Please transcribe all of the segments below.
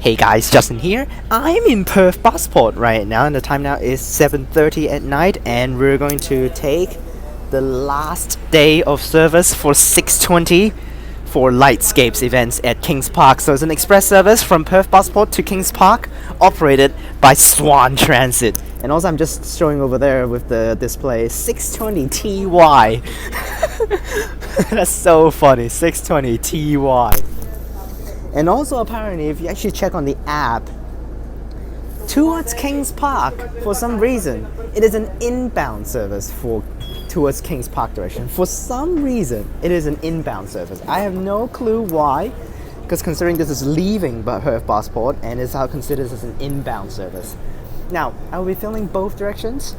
Hey guys, Justin here. I'm in Perth Busport right now, and the time now is 7:30 at night, and we're going to take the last day of service for 6:20 for Lightscape's events at Kings Park. So it's an express service from Perth Busport to Kings Park, operated by Swan Transit. And also I'm just showing over there with the display 620 TY. That's so funny, 620 TY. And also apparently if you actually check on the app, towards Kings Park, for some reason, it is an inbound service towards Kings Park direction. For some reason, it is an inbound service. I have no clue why, because considering this is leaving Perth Busport and is now considered as an inbound service. Now, I will be filming both directions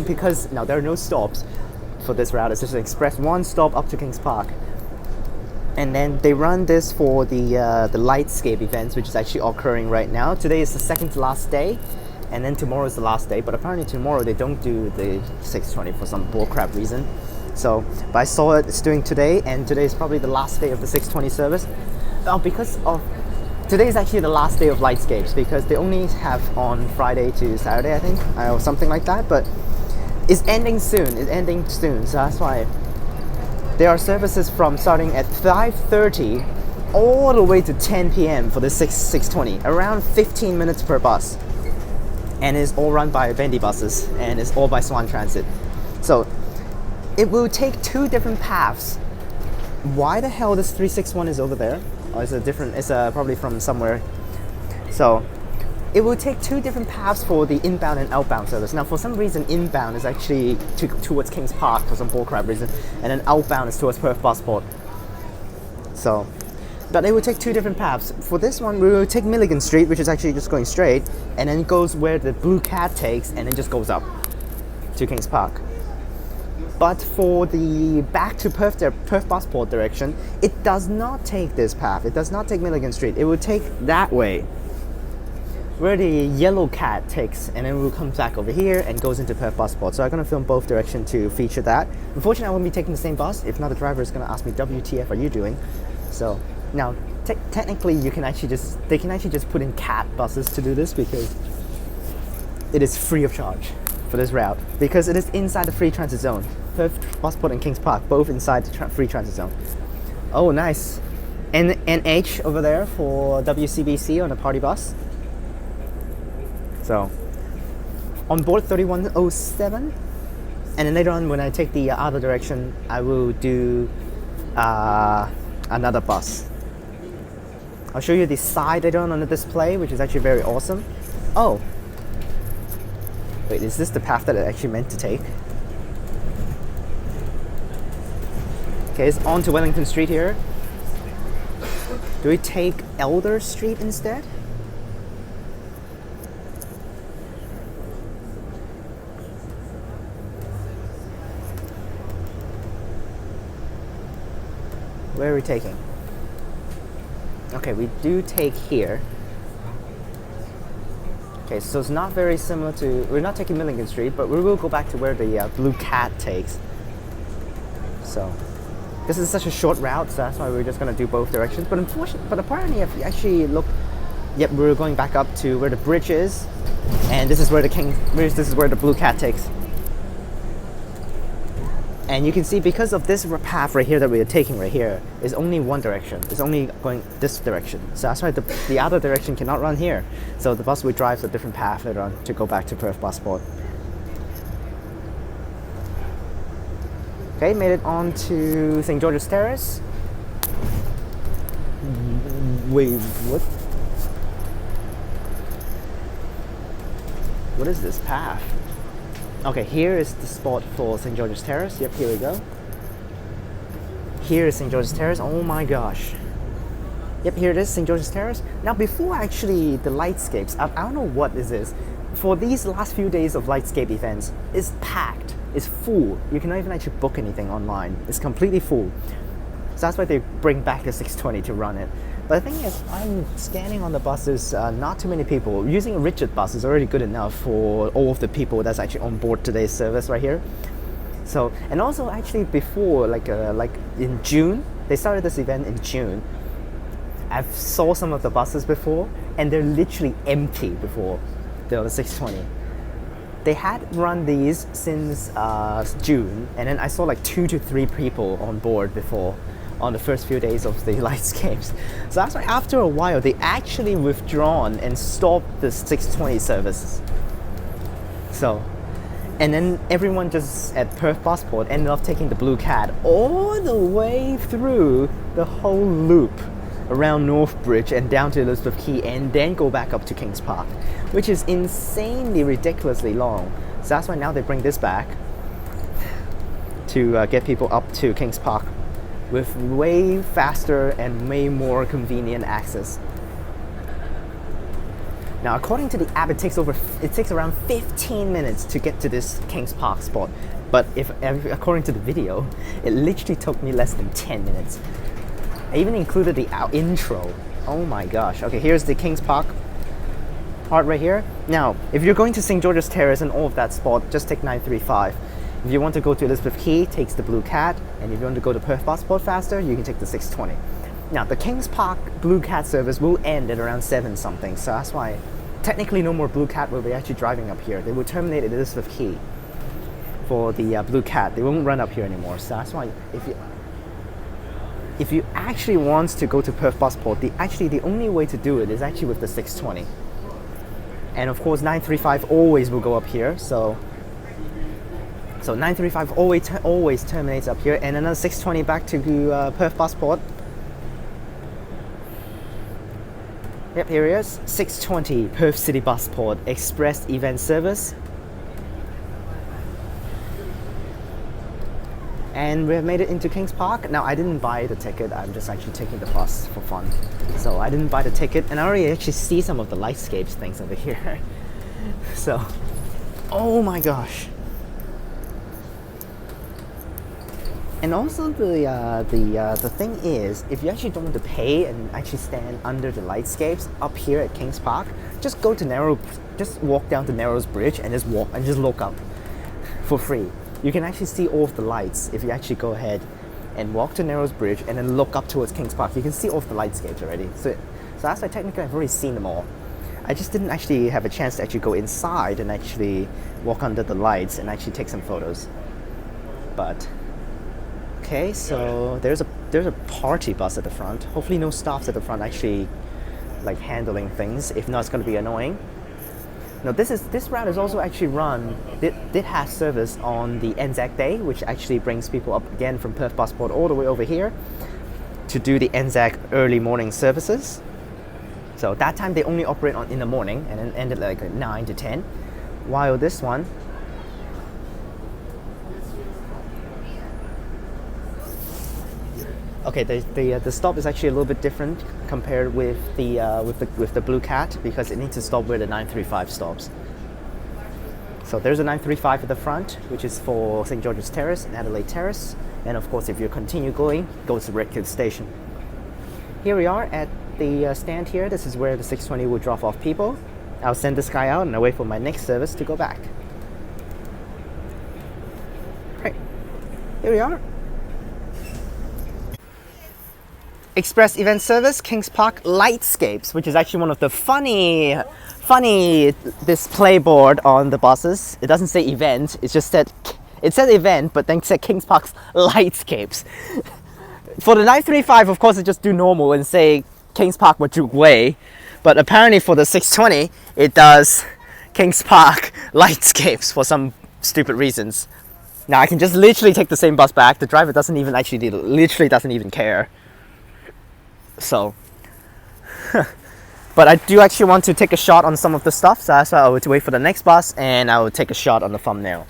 because now there are no stops for this route. It's just an express one stop up to Kings Park. And then they run this for the Lightscape events, which is actually occurring right now. Today is the second to last day, and then tomorrow is the last day. But apparently tomorrow they don't do the 620 for some bullcrap reason. So, but I saw it's doing today, and today is probably the last day of the 620 service. Today is actually the last day of Lightscapes because they only have on Friday to Saturday, I think, or something like that. But it's ending soon. So that's why. There are services from starting at 5:30 all the way to 10 p.m. for the 620, around 15 minutes per bus. And it's all run by bendy buses, and it's all by Swan Transit. So it will take two different paths. Why the hell this 361 is over there? Oh, it's probably from somewhere. So it will take two different paths for the inbound and outbound service. Now, for some reason, inbound is actually towards Kings Park for some bullcrap reason, and then outbound is towards Perth Busport. So, but it will take two different paths. For this one, we will take Milligan Street, which is actually just going straight, and then it goes where the blue cat takes, and then just goes up to Kings Park. But for the back to Perth Busport direction, it does not take this path. It does not take Milligan Street. It will take that way, where the yellow cat takes, and then we'll come back over here and goes into Perth Busport. So I'm going to film both directions to feature that. Unfortunately, I won't be taking the same bus. If not, the driver is going to ask me, WTF are you doing? So now, technically, they can actually just put in cat buses to do this because it is free of charge for this route because it is inside the free transit zone. Perth Busport and Kings Park, both inside the free transit zone. Oh, nice. NH over there for WCBC on a party bus. So, on board 3107, and then later on when I take the other direction, I will do another bus. I'll show you the side later on the display, which is actually very awesome. Oh, wait, is this the path that I actually meant to take? Okay, it's on to Wellington Street here. Do we take Elder Street instead? Where are we taking? Okay, we do take here. Okay, so it's not very similar to... We're not taking Milligan Street, but we will go back to where the blue cat takes. So, this is such a short route, so that's why we're just going to do both directions. But apparently, if you actually look... Yep, we're going back up to where the bridge is, and this is where this is where the blue cat takes. And you can see because of this path right here that we are taking right here is only one direction. It's only going this direction. So that's why the other direction cannot run here. So the bus will drive a different path later on to go back to Perth Busport. Okay, made it on to St. George's Terrace. Wait, what? What is this path? Okay, here is the spot for St. George's Terrace. Yep, here we go. Here is St. George's Terrace. Oh my gosh. Yep, here it is, St. George's Terrace. Now, before actually the Lightscapes, I don't know what this is. For these last few days of Lightscape events, it's packed. It's full. You cannot even actually book anything online. It's completely full. So that's why they bring back the 620 to run it. But the thing is, I'm scanning on the buses, not too many people. Using a rigid bus is already good enough for all of the people that's actually on board today's service right here. So, and also actually before, like in June, they started this event in June. I've saw some of the buses before, and they're literally empty before the 620. They had run these since June, and then I saw like 2 to 3 people on board before on the first few days of the Lightscapes. So that's why after a while they actually withdrawn and stopped the 620 service. So, and then everyone just at Perth Busport ended up taking the Blue Cat all the way through the whole loop around North Bridge and down to Elizabeth Quay, and then go back up to Kings Park, which is insanely ridiculously long. So that's why now they bring this back to get people up to Kings Park with way faster and way more convenient access. Now, according to the app, it takes around 15 minutes to get to this Kings Park spot. But according to the video, it literally took me less than 10 minutes. I even included the intro. Oh my gosh. Okay, here's the Kings Park part right here. Now, if you're going to St. George's Terrace and all of that spot, just take 935. If you want to go to Elizabeth Quay, takes the Blue Cat. And if you want to go to Perth Busport faster, you can take the 620. Now, the Kings Park Blue Cat service will end at around 7 something. So that's why technically no more Blue Cat will be actually driving up here. They will terminate at Elizabeth Quay for the Blue Cat. They won't run up here anymore. So that's why if you actually want to go to Perth Busport, the only way to do it is actually with the 620. And of course 935 always will go up here, so 935 always terminates up here, and another 620 back to Perth Busport. Yep, here it is, 620 Perth City Busport Express Event Service. And we have made it into Kings Park. Now, I didn't buy the ticket, I'm just actually taking the bus for fun. So I didn't buy the ticket, and I already actually see some of the Lightscapes things over here. So, oh my gosh. And also the thing is, if you actually don't want to pay and actually stand under the Lightscapes up here at Kings Park, just walk down to Narrows Bridge and just look up for free. You can actually see all of the lights if you actually go ahead and walk to Narrows Bridge and then look up towards Kings Park. You can see all of the Lightscapes already. So that's why technically I've already seen them all. I just didn't actually have a chance to actually go inside and actually walk under the lights and actually take some photos. But okay, so there's a party bus at the front. Hopefully no staffs at the front actually like handling things. If not, it's going to be annoying. Now this route is also actually run. It has service on the ANZAC day, which actually brings people up again from Perth Busport all the way over here to do the ANZAC early morning services. So that time they only operate in the morning and then end at like 9 to 10. While this one, okay, the stop is actually a little bit different compared with the Blue Cat, because it needs to stop where the 935 stops. So there's a 935 at the front, which is for St. George's Terrace and Adelaide Terrace. And of course, if you continue going, go to Redcliffe Station. Here we are at the stand here. This is where the 620 will drop off people. I'll send this guy out and I'll wait for my next service to go back. Right, here we are. Express Event Service, Kings Park Lightscapes, which is actually one of the funny display board on the buses. It doesn't say event, it said event, but then it said Kings Park's Lightscapes. For the 935, of course, it just do normal and say Kings Park Wajok Way, but apparently for the 620, it does Kings Park Lightscapes for some stupid reasons. Now I can just literally take the same bus back. The driver doesn't even actually literally doesn't even care. So, but I do actually want to take a shot on some of the stuff, so that's why I would wait for the next bus and I will take a shot on the thumbnail.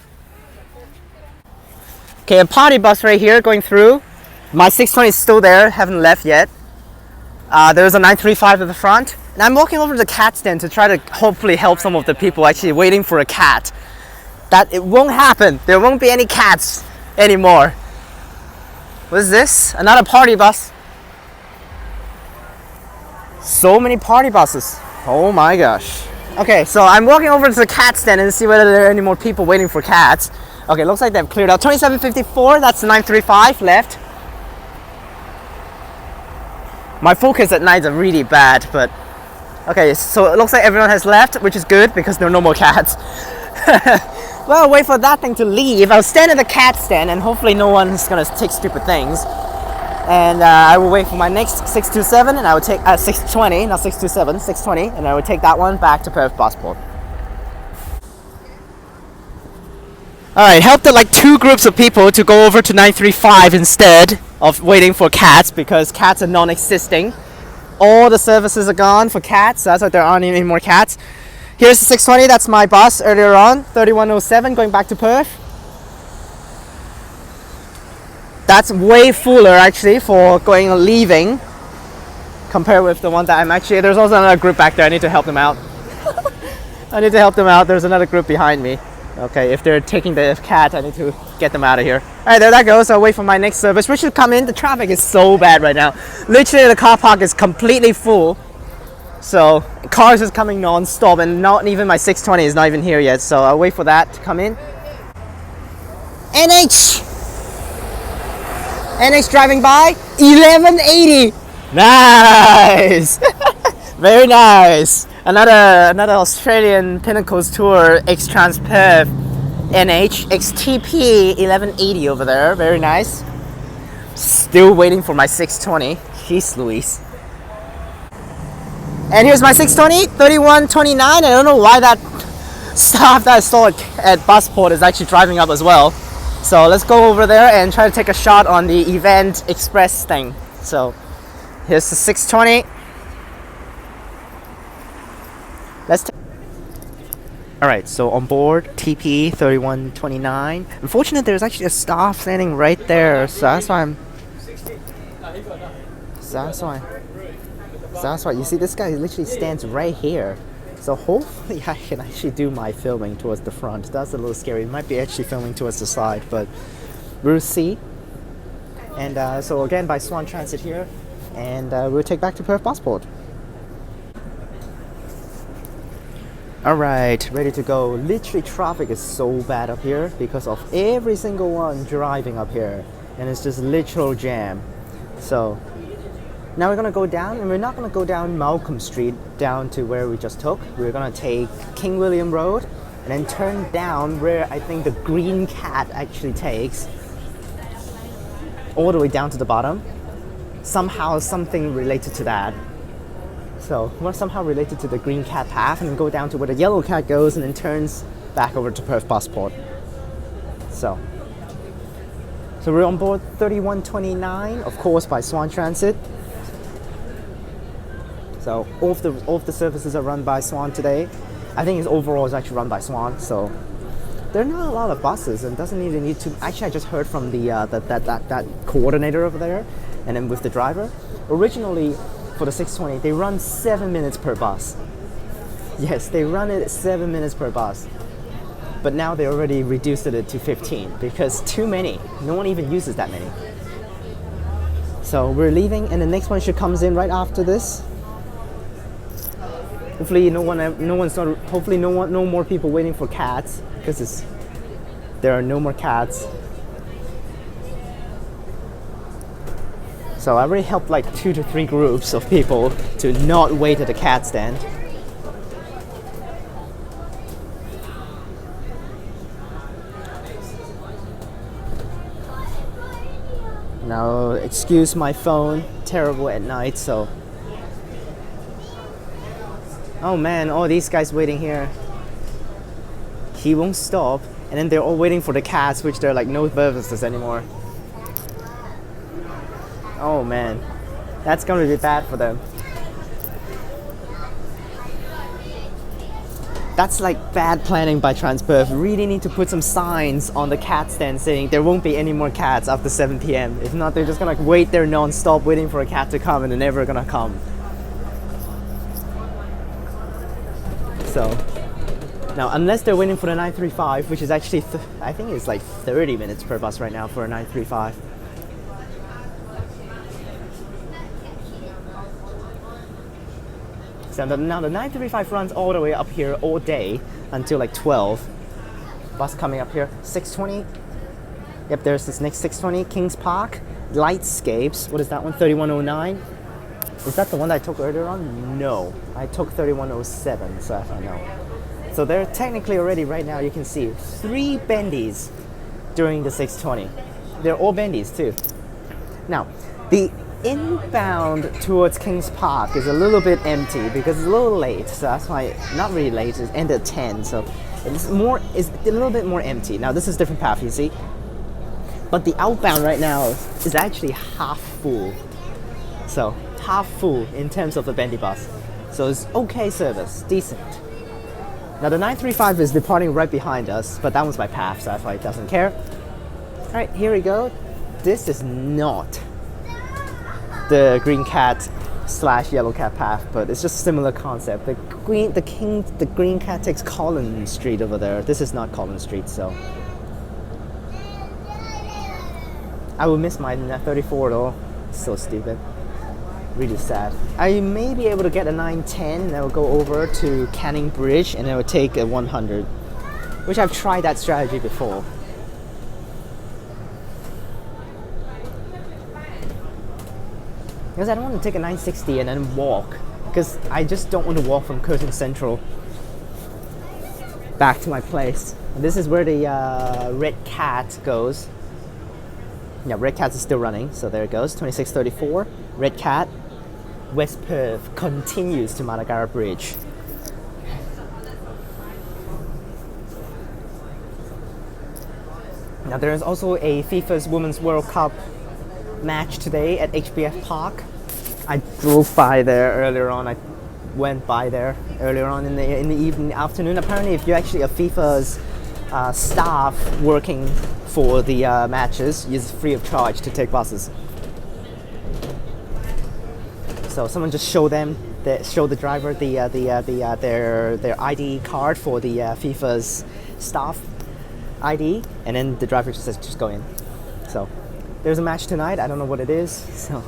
Okay, a party bus right here going through. My 620 is still there, haven't left yet. There's a 935 at the front, and I'm walking over to the cat stand to try to hopefully help some of the people actually waiting for a cat. That it won't happen. There won't be any cats anymore. What is this? Another party bus. So many party buses. Oh my gosh. Okay, so I'm walking over to the cat stand and see whether there are any more people waiting for cats. Okay, looks like they've cleared out. 2754, that's the 935 left. My focus at night are really bad, but okay, so it looks like everyone has left, which is good because there are no more cats. Well, I'll wait for that thing to leave. I'll stand at the cat stand and hopefully no one's gonna take stupid things. And I will wait for my next 627 and I will take 620, not 627, 620, and I will take that one back to Perth Busport. Alright, helped like 2 groups of people to go over to 935 instead of waiting for cats because cats are non-existing. All the services are gone for cats, so that's why there aren't any more cats. Here's the 620, that's my bus earlier on, 3107 going back to Perth. That's way fuller actually for going and leaving compared with the one that I'm actually, there's also another group back there, I need to help them out. I need to help them out, there's another group behind me. Okay, if they're taking the cat, I need to get them out of here. Alright, there that goes. I'll wait for my next service, which should come in. The traffic is so bad right now. Literally, the car park is completely full. So, cars is coming non-stop, and not even my 620 is not even here yet. So, I'll wait for that to come in. NH! NH driving by, 1180! Nice! Very nice! Another Australian Pinnacles Tour X Transperth NH X TP3180 over there, very nice. Still waiting for my 620. Jeez Louise. And here's my 620, 3129. I don't know why that stuff that I saw at Busport is actually driving up as well. So let's go over there and try to take a shot on the Event Express thing. So here's the 620. Alright, so on board TP3129. Unfortunately, there's actually a staff standing right there, so that's why you see this guy literally stands right here. So hopefully I can actually do my filming towards the front. That's a little scary. It might be actually filming towards the side, but we'll see. And so again by Swan Transit here, and we'll take back to Perth Busport. Alright, ready to go. Literally traffic is so bad up here because of every single one driving up here, and it's just literal jam. So now we're gonna go down, and we're not gonna go down Malcolm Street down to where we just took. We're gonna take King William Road and then turn down where I think the Green Cat actually takes, all the way down to the bottom. Somehow something related to that. So we're somehow related to the Green Cat path, and then go down to where the Yellow Cat goes and then turns back over to Perth Busport. So we're on board 3129, of course, by Swan Transit. So all of the services are run by Swan today. I think overall it's actually run by Swan. So there are not a lot of buses, and doesn't even need to. Actually, I just heard from the that coordinator over there, and then with the driver. Originally, for the 620, they run 7 minutes per bus. Yes, they run it 7 minutes per bus. But now they already reduced it to 15 because too many. No one even uses that many. So we're leaving, and the next one should comes in right after this. Hopefully no more people waiting for cats, because there are no more cats. So I already helped like 2 to 3 groups of people to not wait at the cat stand. Now, excuse my phone, terrible at night, so. Oh man, all these guys waiting here. He won't stop, and then they're all waiting for the cats, which they're like no services anymore. Oh man, that's gonna be bad for them. That's like bad planning by Transperth. Really need to put some signs on the cat stand saying there won't be any more cats after 7 p.m. If not, they're just gonna wait there non-stop waiting for a cat to come, and they're never gonna come. So now, unless they're waiting for the 935, which is actually I think it's like 30 minutes per bus right now for a 935. So now the 935 runs all the way up here all day until like 12. Bus coming up here, 620. Yep, there's this next 620, Kings Park, Lightscapes. What is that one? 3109. Is that the one that I took earlier on? No, I took 3107, so I know. So they're technically already right now, you can see 3 bendies during the 620. They're all bendies too. Now, the inbound towards Kings Park is a little bit empty because it's a little late, so that's why, not really late, it's ended at 10, so it's a little bit more empty. Now this is a different path, you see, but the outbound right now is actually half full, so half full in terms of the bendy bus, so it's okay service, decent. Now the 935 is departing right behind us, but that one's my path, so that's why it doesn't care. Alright, here we go. This is not the green cat / yellow cat path, but it's just a similar concept. The green cat takes Collins Street over there. This is not Collins Street, so I will miss my 34 though. So stupid. Really sad. I may be able to get a 910 and I will go over to Canning Bridge and I will take a 100, which I've tried that strategy before. Because I don't want to take a 960 and then walk, because I just don't want to walk from Curtin Central back to my place. And this is where the Red Cat goes. Yeah, Red Cat is still running, so there it goes, 2634, Red Cat. West Perth continues to Matagara Bridge. Now there is also a FIFA's Women's World Cup match today at HBF Park. I drove by there earlier on. I went by there earlier on in the evening, afternoon. Apparently, if you're actually a FIFA's staff working for the matches, it's free of charge to take buses. So someone just show the driver their ID card for the FIFA's staff ID, and then the driver just says just go in. So there's a match tonight. I don't know what it is. So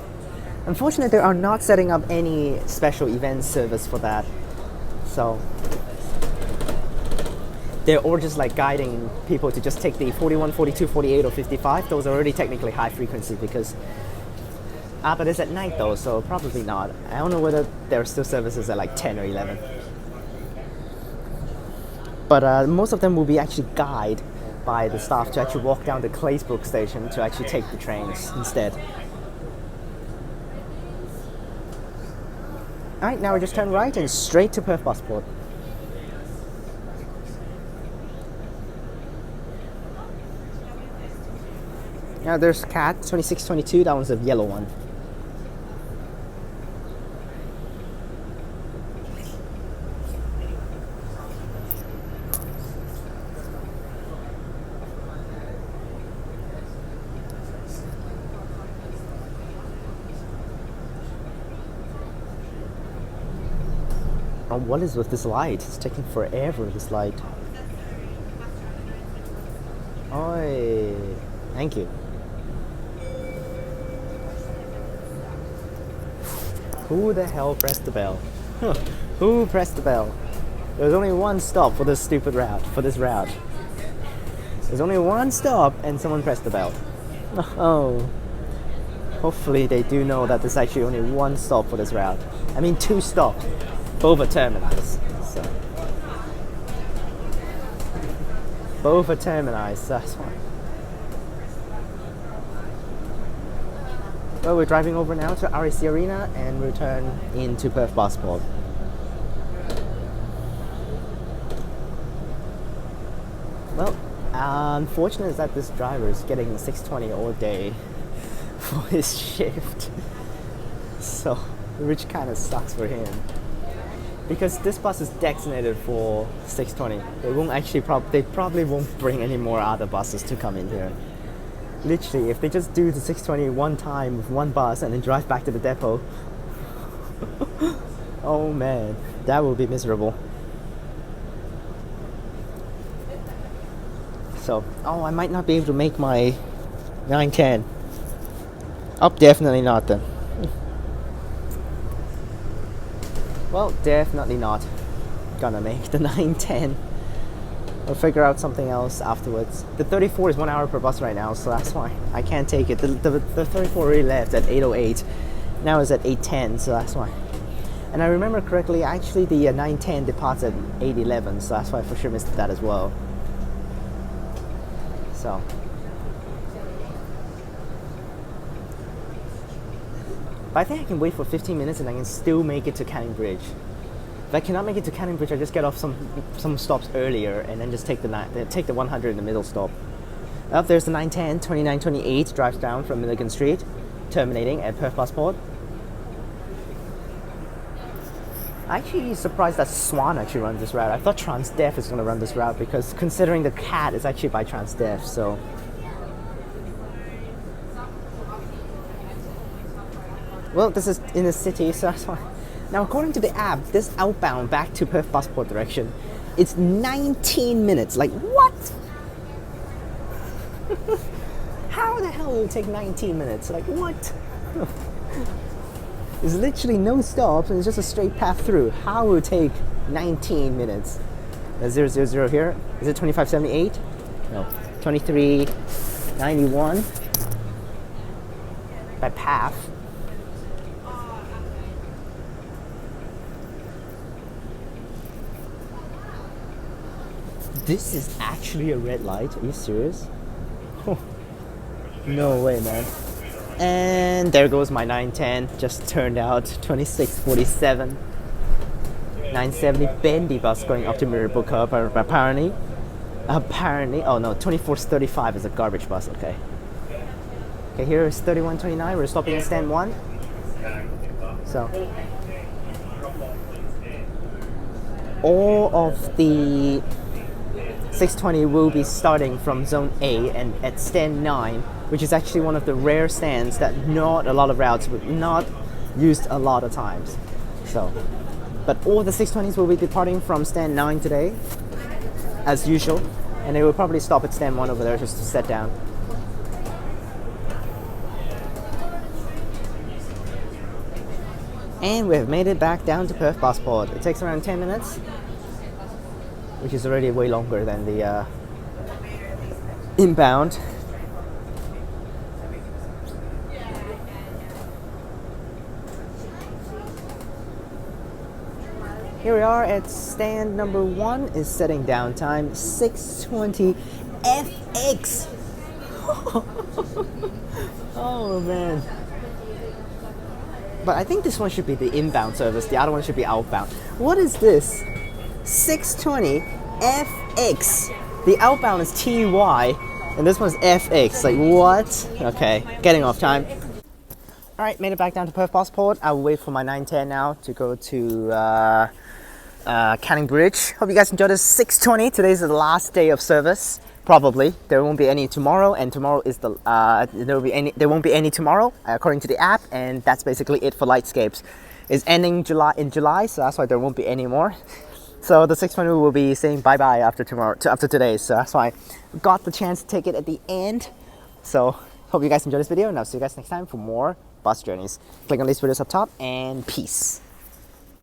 unfortunately, they are not setting up any special event service for that. So they're all just like guiding people to just take the 41, 42, 48, or 55. Those are already technically high frequency because. But it's at night though, so probably not. I don't know whether there are still services at like 10 or 11. But most of them will be actually guided by the staff to actually walk down to Claysbrook station to actually take the trains instead. Alright, now we just turn right and straight to Perth Busport. Now there's Cat 2622, that one's the yellow one. Oh, what is with this light? It's taking forever, this light. Oi, thank you. Who the hell pressed the bell? Who pressed the bell? There's only one stop for this stupid route, There's only one stop and someone pressed the bell. Oh. Hopefully they do know that there's actually only one stop for this route. I mean 2 stops. Both are terminus. So. Both are terminus, that's why. Well, we're driving over now to RAC Arena and return into Perth Busport. Well, unfortunate is that this driver is getting 620 all day for his shift. So, which kind of sucks for him. Because this bus is designated for 620. They won't actually they probably won't bring any more other buses to come in here. Literally, if they just do the 620 one time with one bus and then drive back to the depot, oh man, that will be miserable. So, oh, I might not be able to make my 910. Oh, definitely not then. Well, definitely not gonna make the 910. We'll figure out something else afterwards. The 34 is 1 hour per bus right now, so that's why I can't take it. The 34 already left at 8:08, Now it's at 8:10, so that's why. And I remember correctly, actually the 9:10 departs at 8:11, so that's why I for sure missed that as well. So. But I think I can wait for 15 minutes and I can still make it to Canning Bridge. If I cannot make it to Canning Bridge, I just get off some stops earlier and then just take the 100 in the middle stop. Up there's the 910, 2928 drives down from Milligan Street, terminating at Perth Busport. I'm actually surprised that Swan actually runs this route. I thought Transperth is going to run this route because considering the cat is actually by Transperth, so. Well, this is in the city, so that's why. Now, according to the app, this outbound back to Perth Busport direction, it's 19 minutes. Like, what? How the hell will it take 19 minutes? Like, what? There's literally no stops and it's just a straight path through. How will it take 19 minutes? That's 000 here. Is it 2578? No. 2391 by path. This is actually a red light. Are you serious? Oh, no way, man. And there goes my 910. Just turned out 2647. 970 bendy bus going up to Mirrabooka apparently. Oh no, 2435 is a garbage bus. Okay. Okay, here is 3129. We're stopping at stand 1. So all of the 620 will be starting from zone A and at stand 9, which is actually one of the rare stands that not a lot of routes would not used a lot of times. So, but all the 620s will be departing from stand 9 today, as usual, and they will probably stop at stand 1 over there just to set down. And we have made it back down to Perth Busport. It takes around 10 minutes. Which is already way longer than the inbound. Here we are at stand number 1 is setting down time 6:20 FX. Oh man. But I think this one should be the inbound service, the other one should be outbound. What is this? 620 FX. The outbound is TY and this one's FX. Like what? Okay, getting off time. Alright, made it back down to Perth Busport. I will wait for my 910 now to go to Canning Bridge. Hope you guys enjoyed this 620. Today's the last day of service. Probably. There won't be any tomorrow, and tomorrow is the there won't be any tomorrow according to the app, and that's basically it for Lightscapes. It's ending in July, so that's why there won't be any more. So the 620 will be saying bye-bye after today, so that's why I got the chance to take it at the end. So hope you guys enjoyed this video, and I'll see you guys next time for more bus journeys. Click on these videos up top, and peace.